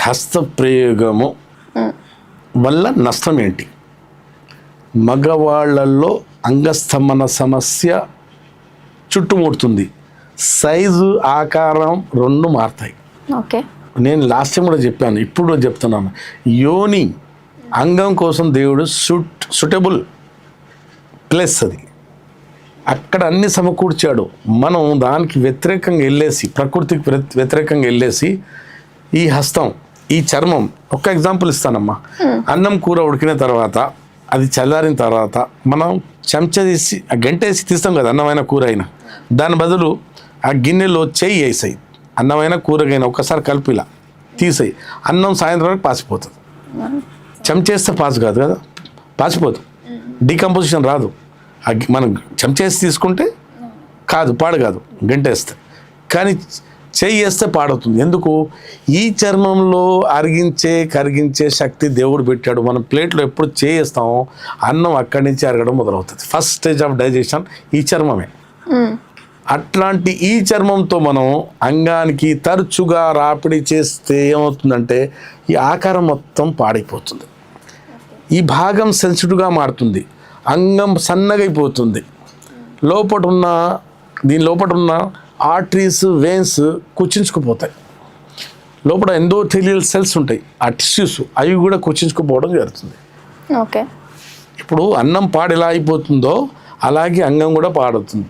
హస్తప్రయోగము వల్ల నష్టం ఏంటి? మగవాళ్ళల్లో అంగస్తంభన సమస్య చుట్టుముడుతుంది. సైజు ఆకారం రెండు మారుతాయి. ఓకే, నేను లాస్ట్ టైం కూడా చెప్పాను, ఇప్పుడు కూడా చెప్తున్నాను. యోని అంగం కోసం దేవుడు సూటబుల్ ప్లేస్ అది, అక్కడ అన్ని సమకూర్చాడు. మనం దానికి వ్యతిరేకంగా వెళ్ళేసి, ప్రకృతికి వ్యతిరేకంగా వెళ్ళేసి ఈ హస్తం, ఈ చర్మం, ఒక ఎగ్జాంపుల్ ఇస్తానమ్మా. అన్నం కూర ఉడికిన తర్వాత అది చల్లారిన తర్వాత మనం చెంచా తీసి గంటేసి తీస్తాం కదా, అన్నమైన కూర అయినా. దాని బదులు ఆ గిన్నెలో చెయ్యి వేసాయి, అన్నమైన కూరగైనా ఒక్కసారి కలిపి ఇలా తీసాయి, అన్నం సాయంత్రం వరకు పాసిపోతుంది. చెంచేస్తే పాసు కాదు కదా, పాసిపోతుంది, డీకంపోజిషన్ రాదు. మనం చెంచేసి తీసుకుంటే కాదు, పాడు కాదు గంటేస్తే. కానీ చెయ్యి వేస్తే పాడవుతుంది. ఎందుకు? ఈ చర్మంలో కరిగించే శక్తి దేవుడు పెట్టాడు. మనం ప్లేట్లో ఎప్పుడు చేయిస్తామో అన్నం అక్కడి నుంచి అరగడం మొదలవుతుంది. ఫస్ట్ స్టేజ్ ఆఫ్ డైజెషన్ ఈ చర్మమే. అట్లాంటి ఈ చర్మంతో మనం అంగానికి తరచుగా రాపిడి చేస్తే ఏమవుతుందంటే ఈ ఆకారం మొత్తం పాడైపోతుంది. ఈ భాగం సెన్సిటివ్గా మారుతుంది, అంగం సన్నగైపోతుంది. దీని లోపల ఉన్న ఆర్టరీస్, వెయిన్స్ కుచించుకుపోతాయి. లోపల ఎండోథెలియల్ సెల్స్ ఉంటాయి, ఆ టిష్యూస్, అవి కూడా కుచించుకుపోవడం జరుగుతుంది. ఓకే, ఇప్పుడు అన్నం పాడు ఎలా అయిపోతుందో అలాగే అంగం కూడా పాడవుతుంది.